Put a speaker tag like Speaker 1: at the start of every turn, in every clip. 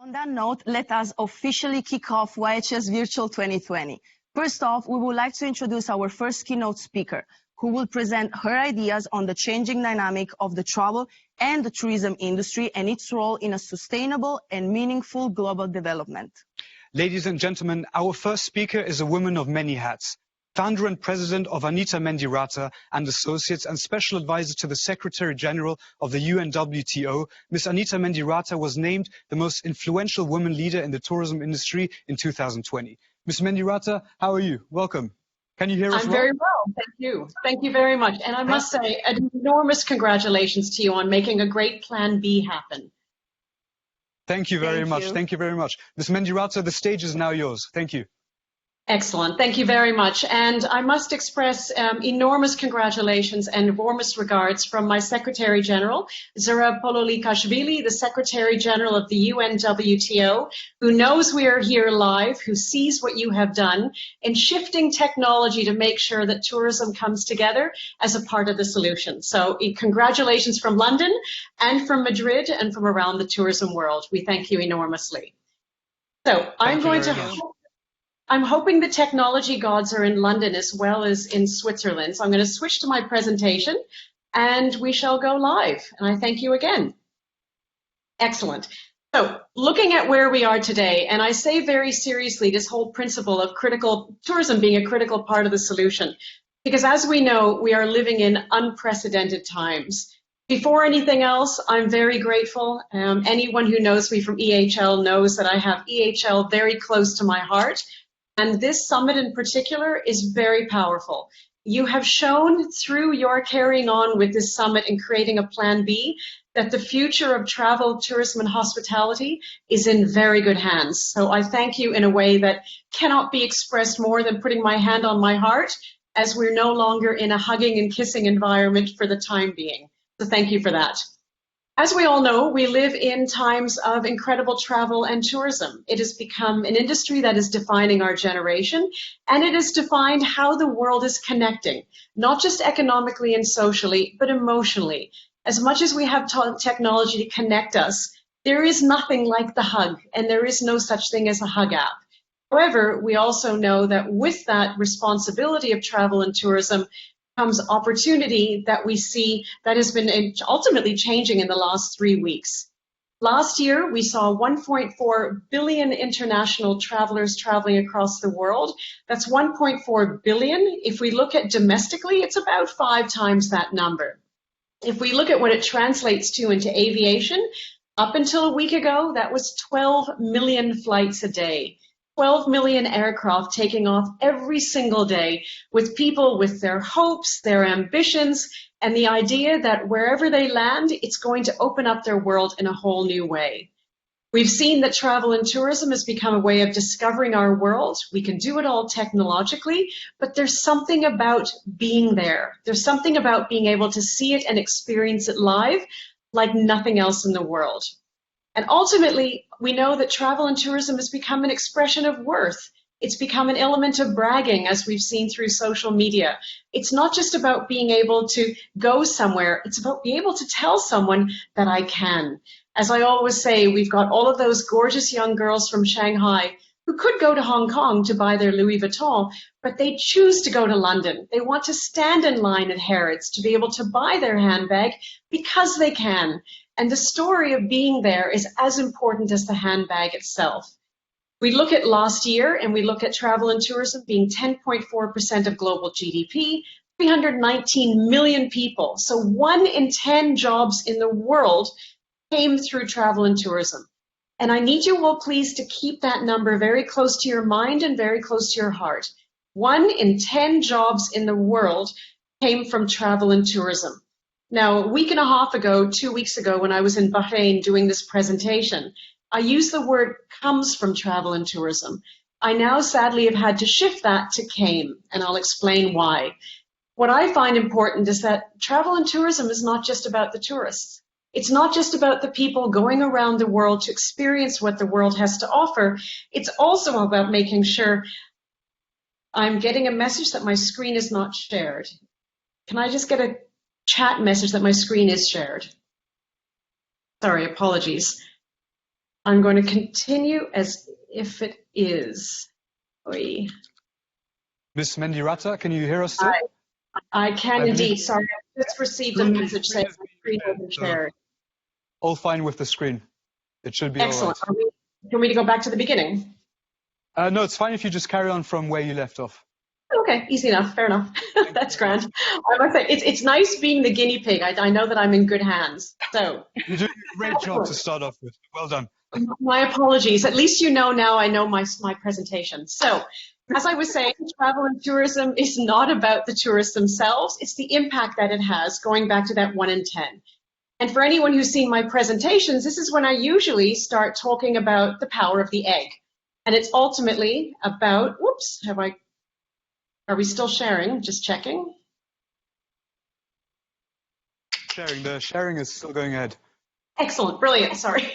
Speaker 1: On that note, let us officially kick off YHS Virtual 2020. First off, we would like to introduce our first keynote speaker, who will present her ideas on the changing dynamic of the travel and the tourism industry and its role in a sustainable and meaningful global development.
Speaker 2: Ladies and gentlemen, our first speaker is a woman of many hats. Founder and president of Anita Mendiratta and Associates and special advisor to the Secretary General of the UNWTO, Ms. Anita Mendiratta was named the most influential woman leader in the tourism industry in 2020. Ms. Mendiratta, how are you? Welcome. Can you hear us?
Speaker 3: I'm very well, thank you. Thank you very much. And I must say, an enormous congratulations to you on making a great Plan B happen.
Speaker 2: Thank you very much. Thank you very much. Ms. Mendiratta, the stage is now yours. Thank you.
Speaker 3: Excellent. Thank you very much. And I must express enormous congratulations and warmest regards from my Secretary General, Zura Pololikashvili, the Secretary General of the UNWTO, who knows we are here live, who sees what you have done in shifting technology to make sure that tourism comes together as a part of the solution. So congratulations from London and from Madrid and from around the tourism world. We thank you enormously. So I'm hoping the technology gods are in London as well as in Switzerland. So I'm going to switch to my presentation and we shall go live. And I thank you again. Excellent. So looking at where we are today, and I say very seriously this whole principle of tourism being a critical part of the solution, because as we know, we are living in unprecedented times. Before anything else, I'm very grateful. Anyone who knows me from EHL knows that I have EHL very close to my heart. And this summit in particular is very powerful. You have shown through your carrying on with this summit and creating a Plan B that the future of travel, tourism, and hospitality is in very good hands. So I thank you in a way that cannot be expressed more than putting my hand on my heart, as we're no longer in a hugging and kissing environment for the time being. So thank you for that. As we all know, we live in times of incredible travel and tourism. It has become an industry that is defining our generation, and it has defined how the world is connecting, not just economically and socially, but emotionally. As much as we have technology to connect us, there is nothing like the hug, and there is no such thing as a hug app. However, we also know that with that responsibility of travel and tourism comes opportunity that we see that has been ultimately changing in the last 3 weeks. Last year, we saw 1.4 billion international travelers traveling across the world. That's 1.4 billion. If we look at domestically, it's about 5 times that number. If we look at what it translates to into aviation, up until a week ago, that was 12 million flights a day. 12 million aircraft taking off every single day with people with their hopes, their ambitions, and the idea that wherever they land, it's going to open up their world in a whole new way. We've seen that travel and tourism has become a way of discovering our world. We can do it all technologically, but there's something about being there. There's something about being able to see it and experience it live like nothing else in the world. And ultimately, we know that travel and tourism has become an expression of worth. It's become an element of bragging, as we've seen through social media. It's not just about being able to go somewhere. It's about being able to tell someone that I can. As I always say, we've got all of those gorgeous young girls from Shanghai who could go to Hong Kong to buy their Louis Vuitton, but they choose to go to London. They want to stand in line at Harrods to be able to buy their handbag because they can. And the story of being there is as important as the handbag itself. We look at last year and we look at travel and tourism being 10.4% of global GDP, 319 million people. So 1 in 10 jobs in the world came through travel and tourism. And I need you all please to keep that number very close to your mind and very close to your heart. 1 in 10 jobs in the world came from travel and tourism. Now, a week and a half ago, 2 weeks ago, when I was in Bahrain doing this presentation, I used the word comes from travel and tourism. I now sadly have had to shift that to came, and I'll explain why. What I find important is that travel and tourism is not just about the tourists. It's not just about the people going around the world to experience what the world has to offer. It's also about making sure I'm getting a message that my screen is not shared. Can I just get a chat message that my screen is shared? Sorry, apologies. I'm going to continue as if it is. Oy.
Speaker 2: Miss Mendiratta, can you hear us still?
Speaker 3: I can indeed. Sorry, I just received a message saying my screen wasn't shared.
Speaker 2: All fine with the screen. It should be
Speaker 3: Excellent.
Speaker 2: all right.
Speaker 3: Do you want me to go back to the beginning?
Speaker 2: No, it's fine if you just carry on from where you left off.
Speaker 3: Okay, easy enough. Fair enough. That's grand. I must say, it's nice being the guinea pig. I know that I'm in good hands. So
Speaker 2: You're doing a great job to start off with. Well done.
Speaker 3: My apologies. At least you know now I know my presentation. So, as I was saying, travel and tourism is not about the tourists themselves. It's the impact that it has, going back to that 1 in 10. And for anyone who's seen my presentations, this is when I usually start talking about the power of the egg. And it's ultimately about, whoops, are we still sharing? Just checking.
Speaker 2: The sharing is still going ahead.
Speaker 3: Excellent, brilliant, sorry.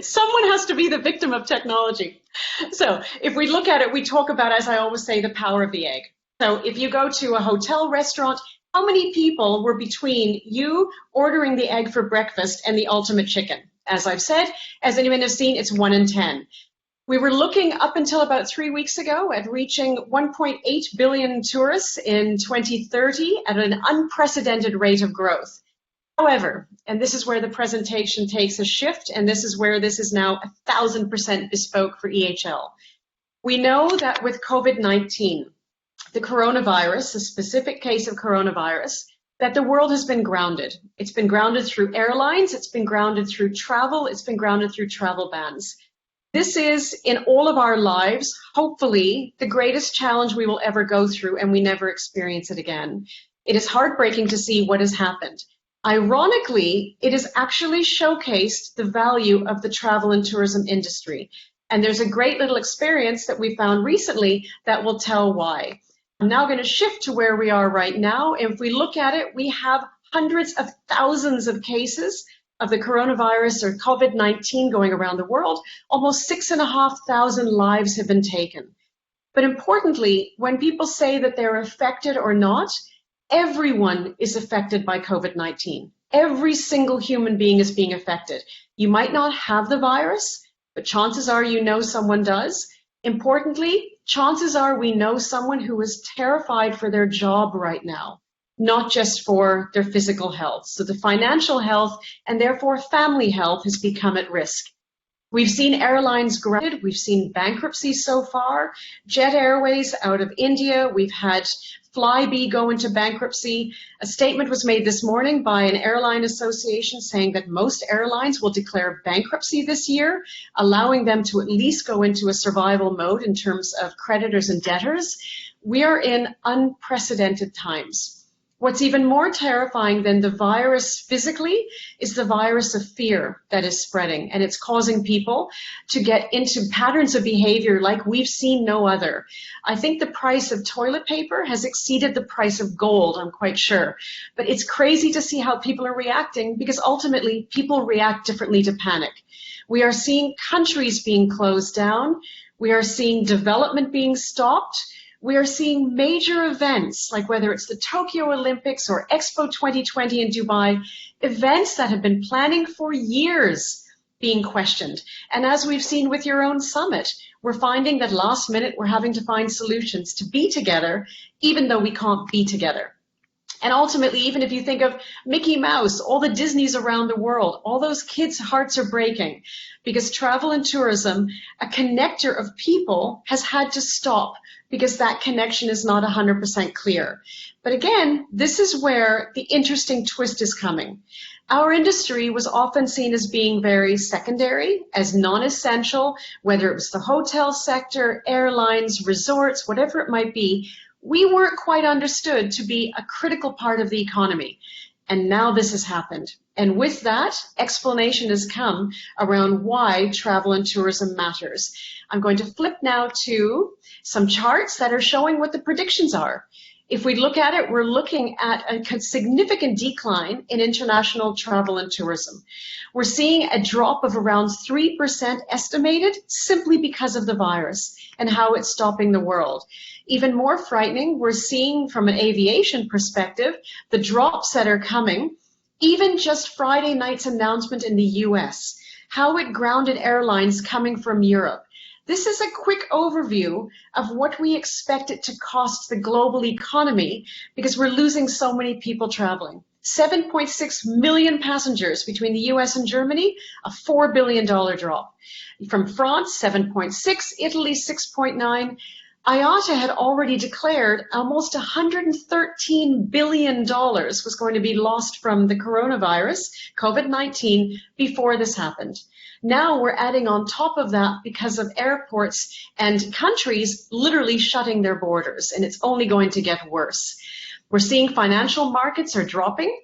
Speaker 3: Someone has to be the victim of technology. So if we look at it, we talk about, as I always say, the power of the egg. So if you go to a hotel restaurant, how many people were between you ordering the egg for breakfast and the ultimate chicken? As I've said, as anyone has seen, it's 1 in 10. We were looking up until about 3 weeks ago at reaching 1.8 billion tourists in 2030 at an unprecedented rate of growth. However, and this is where the presentation takes a shift, and this is where this is now 1,000% bespoke for EHL. We know that with COVID-19, the coronavirus, a specific case of coronavirus, that the world has been grounded. It's been grounded through airlines, it's been grounded through travel, it's been grounded through travel bans. This is, in all of our lives, hopefully, the greatest challenge we will ever go through, and we never experience it again. It is heartbreaking to see what has happened. Ironically, it has actually showcased the value of the travel and tourism industry. And there's a great little experience that we found recently that will tell why. I'm now going to shift to where we are right now. If we look at it, we have hundreds of thousands of cases of the coronavirus or COVID-19 going around the world. Almost 6,500 lives have been taken. But importantly, when people say that they're affected or not, everyone is affected by COVID-19. Every single human being is being affected. You might not have the virus, but chances are you know someone does. Importantly, chances are we know someone who is terrified for their job right now, not just for their physical health. So the financial health and therefore family health has become at risk. We've seen airlines grounded, we've seen bankruptcy so far, Jet Airways out of India, we've had Flybe go into bankruptcy. A statement was made this morning by an airline association saying that most airlines will declare bankruptcy this year, allowing them to at least go into a survival mode in terms of creditors and debtors. We are in unprecedented times. What's even more terrifying than the virus physically is the virus of fear that is spreading, and it's causing people to get into patterns of behavior like we've seen no other. I think the price of toilet paper has exceeded the price of gold, I'm quite sure. But it's crazy to see how people are reacting because ultimately people react differently to panic. We are seeing countries being closed down. We are seeing development being stopped. We are seeing major events, like whether it's the Tokyo Olympics or Expo 2020 in Dubai, events that have been planning for years being questioned. And as we've seen with your own summit, we're finding that last minute we're having to find solutions to be together, even though we can't be together. And ultimately, even if you think of Mickey Mouse, all the Disneys around the world, all those kids' hearts are breaking because travel and tourism, a connector of people, has had to stop because that connection is not 100% clear. But again, this is where the interesting twist is coming. Our industry was often seen as being very secondary, as non-essential, whether it was the hotel sector, airlines, resorts, whatever it might be. We weren't quite understood to be a critical part of the economy. And now this has happened. And with that, explanation has come around why travel and tourism matters. I'm going to flip now to some charts that are showing what the predictions are. If we look at it, we're looking at a significant decline in international travel and tourism. We're seeing a drop of around 3% estimated simply because of the virus and how it's stopping the world. Even more frightening, we're seeing from an aviation perspective, the drops that are coming, even just Friday night's announcement in the US how it grounded airlines coming from Europe. This is a quick overview of what we expect it to cost the global economy because we're losing so many people traveling. 7.6 million passengers between the US and Germany, a $4 billion drop. From France, 7.6, Italy, 6.9. IATA had already declared almost $113 billion was going to be lost from the coronavirus, COVID-19, before this happened. Now we're adding on top of that because of airports and countries literally shutting their borders, and it's only going to get worse. We're seeing financial markets are dropping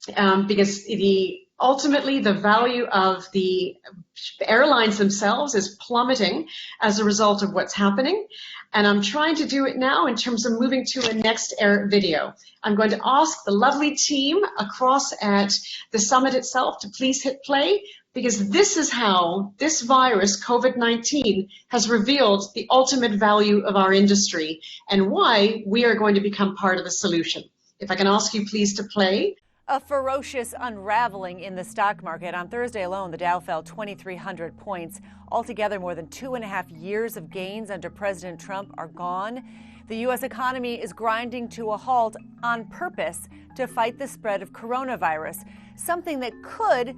Speaker 3: because ultimately the value of the airlines themselves is plummeting as a result of what's happening. And I'm trying to do it now in terms of moving to a next video. I'm going to ask the lovely team across at the summit itself to please hit play, because this is how this virus, COVID-19, has revealed the ultimate value of our industry and why we are going to become part of the solution. If I can ask you please to play.
Speaker 4: A ferocious unraveling in the stock market. On Thursday alone, the Dow fell 2,300 points. Altogether, more than 2.5 years of gains under President Trump are gone. The U.S. economy is grinding to a halt on purpose to fight the spread of coronavirus, something that could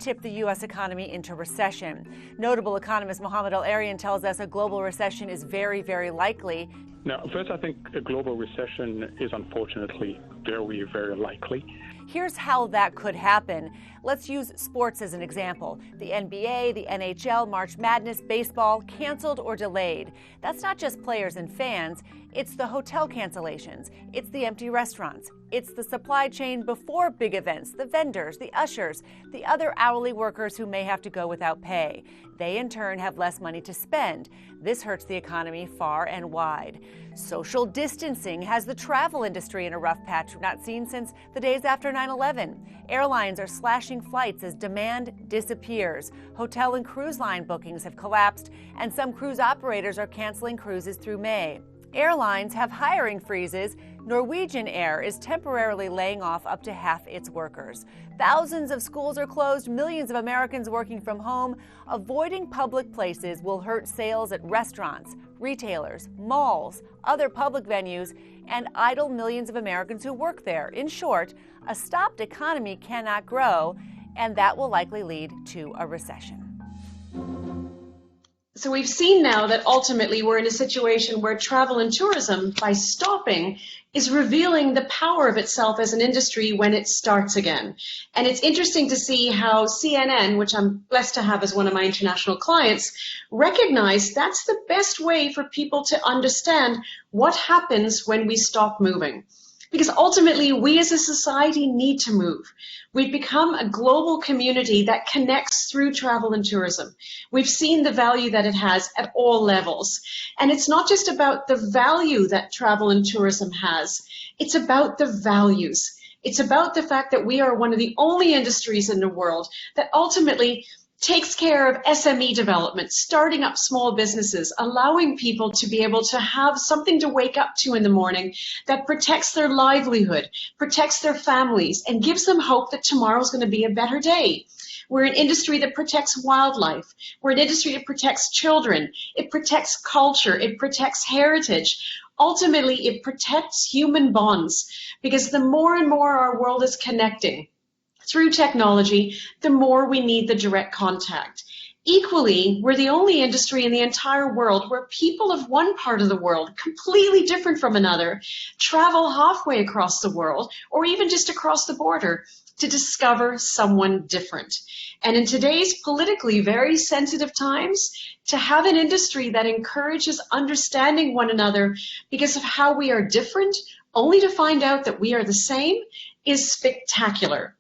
Speaker 4: tip the U.S. economy into recession. Notable economist Mohamed El-Erian tells us a global recession is very, very likely.
Speaker 5: Now, first, I think a global recession is unfortunately very, very likely.
Speaker 4: Here's how that could happen. Let's use sports as an example. The NBA, the NHL, March Madness, baseball, canceled or delayed. That's not just players and fans. It's the hotel cancellations. It's the empty restaurants. It's the supply chain before big events, the vendors, the ushers, the other hourly workers who may have to go without pay. They, in turn, have less money to spend. This hurts the economy far and wide. Social distancing has the travel industry in a rough patch not seen since the days after 9/11. Airlines are slashing flights as demand disappears. Hotel and cruise line bookings have collapsed, and some cruise operators are canceling cruises through May. Airlines have hiring freezes. Norwegian Air is temporarily laying off up to half its workers. Thousands of schools are closed, millions of Americans working from home. Avoiding public places will hurt sales at restaurants, retailers, malls, other public venues, and idle millions of Americans who work there. In short, a stopped economy cannot grow, and that will likely lead to a recession.
Speaker 3: So we've seen now that ultimately we're in a situation where travel and tourism, by stopping, is revealing the power of itself as an industry when it starts again. And it's interesting to see how CNN, which I'm blessed to have as one of my international clients, recognize that's the best way for people to understand what happens when we stop moving. Because ultimately, we as a society need to move. We've become a global community that connects through travel and tourism. We've seen the value that it has at all levels. And it's not just about the value that travel and tourism has. It's about the values. It's about the fact that we are one of the only industries in the world that ultimately takes care of SME development, starting up small businesses, allowing people to be able to have something to wake up to in the morning that protects their livelihood, protects their families, and gives them hope that tomorrow's going to be a better day. We're an industry that protects wildlife. We're an industry that protects children. It protects culture. It protects heritage. Ultimately, it protects human bonds, because the more and more our world is connecting through technology, the more we need the direct contact. Equally, we're the only industry in the entire world where people of one part of the world, completely different from another, travel halfway across the world, or even just across the border, to discover someone different. And in today's politically very sensitive times, to have an industry that encourages understanding one another because of how we are different, only to find out that we are the same, is spectacular.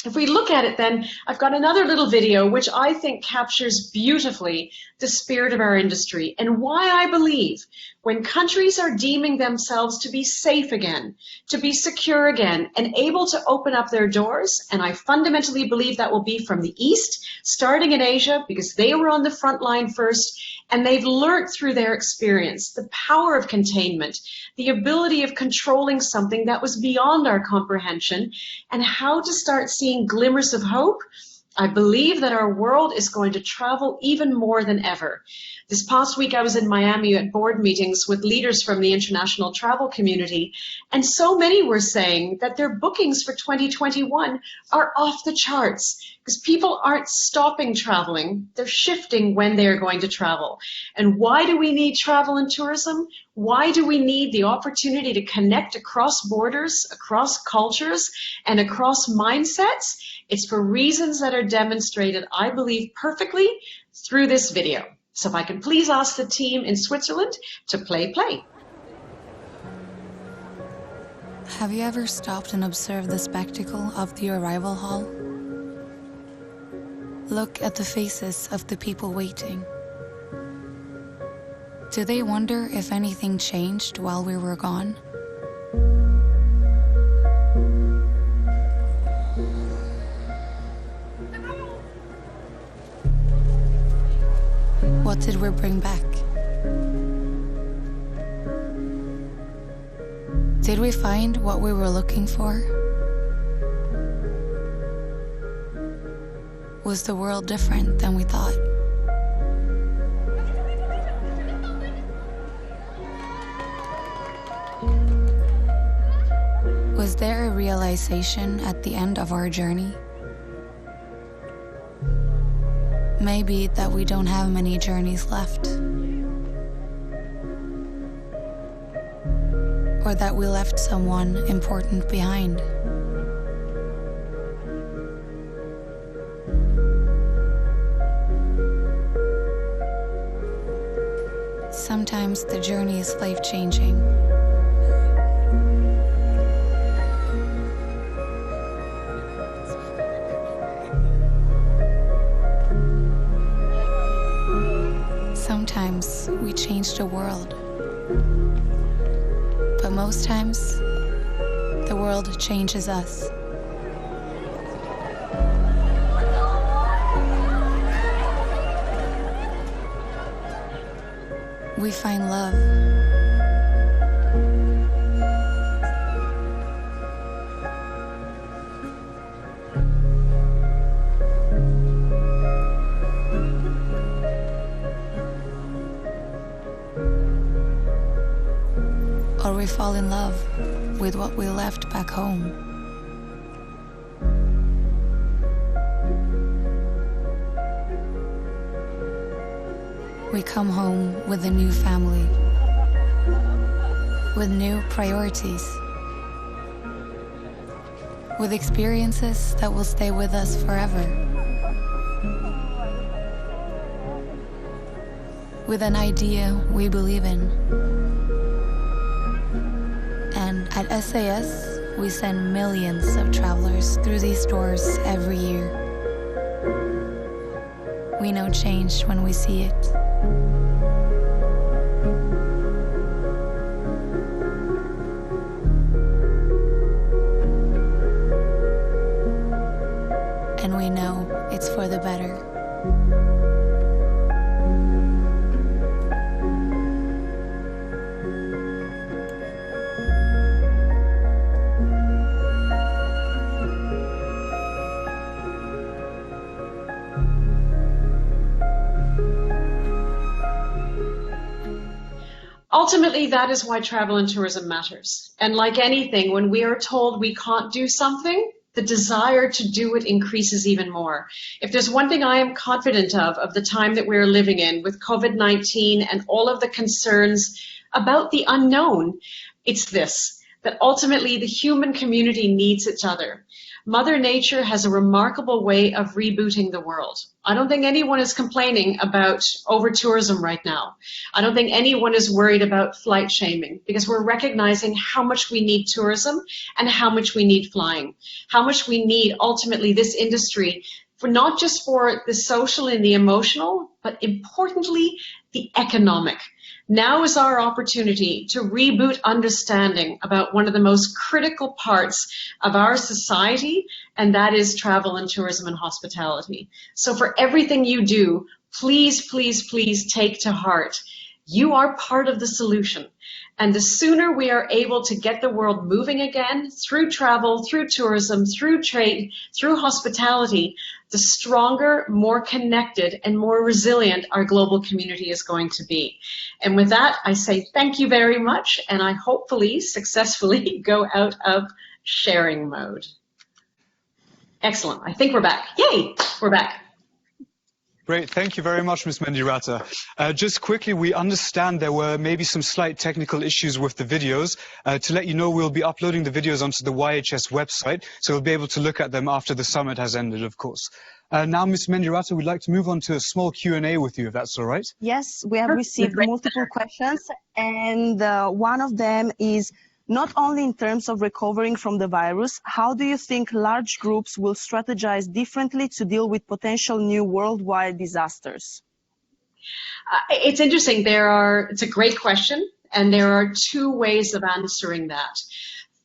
Speaker 3: If we look at it then, I've got another little video which I think captures beautifully the spirit of our industry and why I believe when countries are deeming themselves to be safe again, to be secure again, and able to open up their doors, and I fundamentally believe that will be from the East, starting in Asia, because they were on the front line first, and they've learned through their experience the power of containment, the ability of controlling something that was beyond our comprehension, and how to start seeing glimmers of hope. I believe that our world is going to travel even more than ever. This past week, I was in Miami at board meetings with leaders from the international travel community, and so many were saying that their bookings for 2021 are off the charts because people aren't stopping traveling. They're shifting when they are going to travel. And why do we need travel and tourism? Why do we need the opportunity to connect across borders, across cultures, and across mindsets? It's for reasons that are demonstrated, I believe, perfectly through this video. So if I can please ask the team in Switzerland to play.
Speaker 6: Have you ever stopped and observed the spectacle of the arrival hall? Look at the faces of the people waiting. Do they wonder if anything changed while we were gone? What did we bring back? Did we find what we were looking for? Was the world different than we thought? Was there a realization at the end of our journey? Maybe that we don't have many journeys left. Or that we left someone important behind. Sometimes the journey is life-changing. Sometimes we change the world. But most times, the world changes us. We find love. Or we fall in love with what we left back home. We come home with a new family, with new priorities, with experiences that will stay with us forever, with an idea we believe in. And at SAS, we send millions of travelers through these doors every year. We know change when we see it. And we know it's for the better.
Speaker 3: Ultimately, that is why travel and tourism matters. And like anything, when we are told we can't do something, the desire to do it increases even more. If there's one thing I am confident of the time that we're living in with COVID-19 and all of the concerns about the unknown, it's this, that ultimately the human community needs each other. Mother Nature has a remarkable way of rebooting the world. I don't think anyone is complaining about over-tourism right now. I don't think anyone is worried about flight shaming because we're recognizing how much we need tourism and how much we need flying, how much we need ultimately this industry for not just for the social and the emotional, but importantly, the economic. Now is our opportunity to reboot understanding about one of the most critical parts of our society, and that is travel and tourism and hospitality. So for everything you do, please, please, please take to heart, you are part of the solution. And the sooner we are able to get the world moving again through travel, through tourism, through trade, through hospitality, the stronger, more connected, and more resilient our global community is going to be. And with that, I say thank you very much, and I hopefully successfully go out of sharing mode. Excellent. I think we're back. Yay! We're back.
Speaker 2: Great. Thank you very much, Ms. Mendiratta. Just quickly, we understand there were maybe some slight technical issues with the videos. To let you know, we'll be uploading the videos onto the YHS website, so we'll be able to look at them after the summit has ended, of course. Now, Ms. Mendiratta, we'd like to move on to a small Q&A with you, if that's all right.
Speaker 1: Yes, we have received multiple questions, and one of them is, not only in terms of recovering from the virus, how do you think large groups will strategize differently to deal with potential new worldwide disasters?
Speaker 3: It's interesting. It's a great question, and there are two ways of answering that.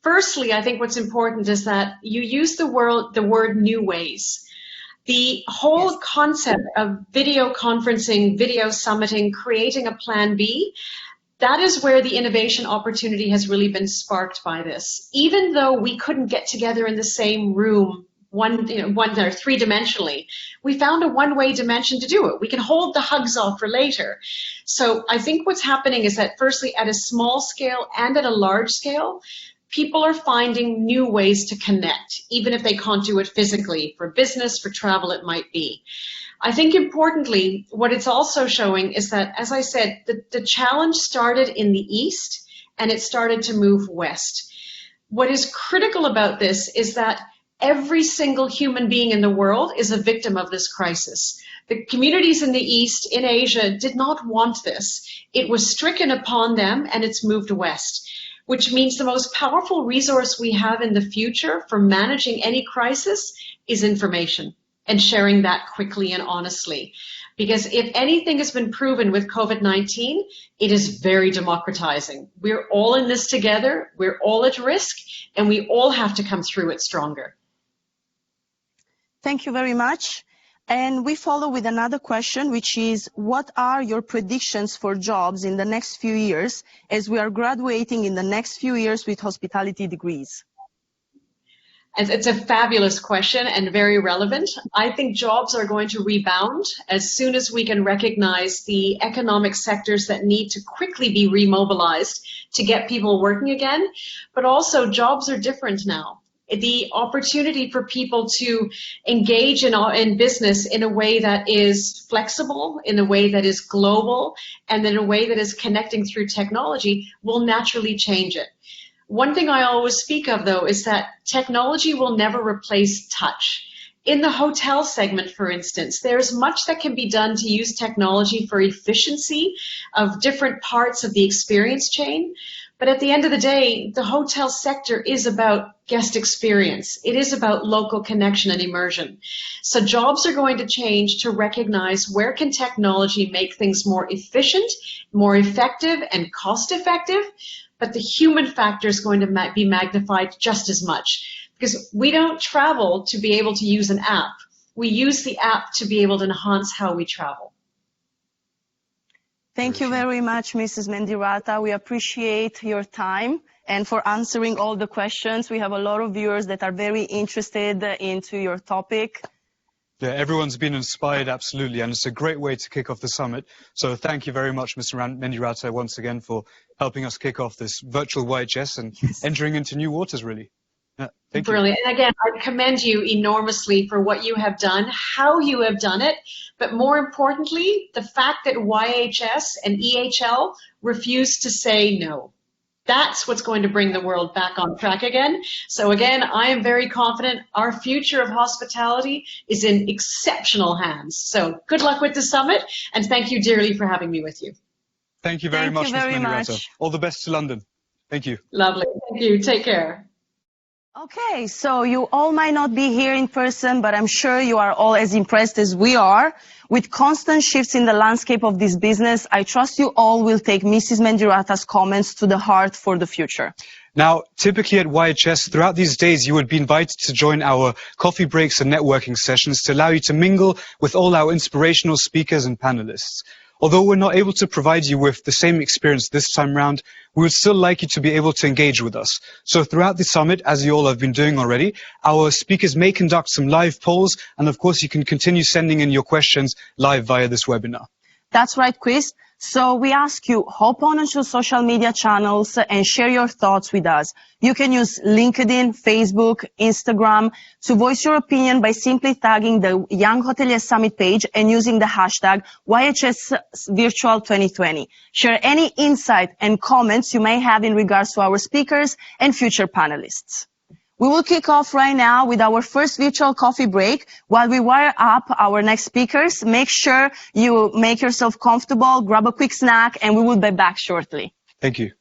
Speaker 3: Firstly, I think what's important is that you use the word new ways. The whole concept of video conferencing, video summiting, creating a plan B, that is where the innovation opportunity has really been sparked by this. Even though we couldn't get together in the same room three-dimensionally, we found a one-way dimension to do it. We can hold the hugs off for later. So I think what's happening is that firstly, at a small scale and at a large scale, people are finding new ways to connect, even if they can't do it physically. For business, for travel, it might be. I think importantly, what it's also showing is that, as I said, the challenge started in the East and it started to move west. What is critical about this is that every single human being in the world is a victim of this crisis. The communities in the East, in Asia, did not want this. It was stricken upon them and it's moved west, which means the most powerful resource we have in the future for managing any crisis is information. And sharing that quickly and honestly. Because if anything has been proven with COVID-19, it is very democratizing. We're all in this together, we're all at risk, and we all have to come through it stronger.
Speaker 1: Thank you very much. And we follow with another question, which is, what are your predictions for jobs in the next few years as we are graduating in the next few years with hospitality degrees?
Speaker 3: It's a fabulous question and very relevant. I think jobs are going to rebound as soon as we can recognize the economic sectors that need to quickly be remobilized to get people working again. But also jobs are different now. The opportunity for people to engage in business in a way that is flexible, in a way that is global, and in a way that is connecting through technology will naturally change it. One thing I always speak of, though, is that technology will never replace touch. In the hotel segment, for instance, there's much that can be done to use technology for efficiency of different parts of the experience chain. But at the end of the day, the hotel sector is about guest experience. It is about local connection and immersion. So jobs are going to change to recognize where can technology make things more efficient, more effective, and cost-effective. But the human factor is going to be magnified just as much, because we don't travel to be able to use an app. We use the app to be able to enhance how we travel.
Speaker 1: Thank you very much, Mrs. Mendiratta. We appreciate your time and for answering all the questions. We have a lot of viewers that are very interested into your topic.
Speaker 2: Yeah, everyone's been inspired, absolutely, and it's a great way to kick off the summit. So thank you very much, Mr. Mendiratta, once again for helping us kick off this virtual YHS and entering into new waters, really. Yeah, thank you.
Speaker 3: Brilliant. And again, I commend you enormously for what you have done, how you have done it, but more importantly, the fact that YHS and EHL refuse to say no. That's what's going to bring the world back on track again. So again, I am very confident our future of hospitality is in exceptional hands. So good luck with the summit, and thank you dearly for having me with you.
Speaker 2: Thank you very much, Ms. Mendiratta. All the best to London. Thank you.
Speaker 3: Lovely. Thank you. Take care.
Speaker 1: Okay, so you all might not be here in person, but I'm sure you are all as impressed as we are. With constant shifts in the landscape of this business, I trust you all will take Mrs. Mendiratta's comments to the heart for the future.
Speaker 2: Now, typically at YHS, throughout these days, you would be invited to join our coffee breaks and networking sessions to allow you to mingle with all our inspirational speakers and panelists. Although we're not able to provide you with the same experience this time round, we would still like you to be able to engage with us. So throughout the summit, as you all have been doing already, our speakers may conduct some live polls, and of course you can continue sending in your questions live via this webinar.
Speaker 1: That's right, Chris. So we ask you, hop on onto social media channels and share your thoughts with us. You can use LinkedIn, Facebook, Instagram to voice your opinion by simply tagging the Young Hotelier Summit page and using the hashtag YHS Virtual 2020. Share any insight and comments you may have in regards to our speakers and future panelists. We will kick off right now with our first virtual coffee break. While we wire up our next speakers, make sure you make yourself comfortable, grab a quick snack, and we will be back shortly.
Speaker 2: Thank you.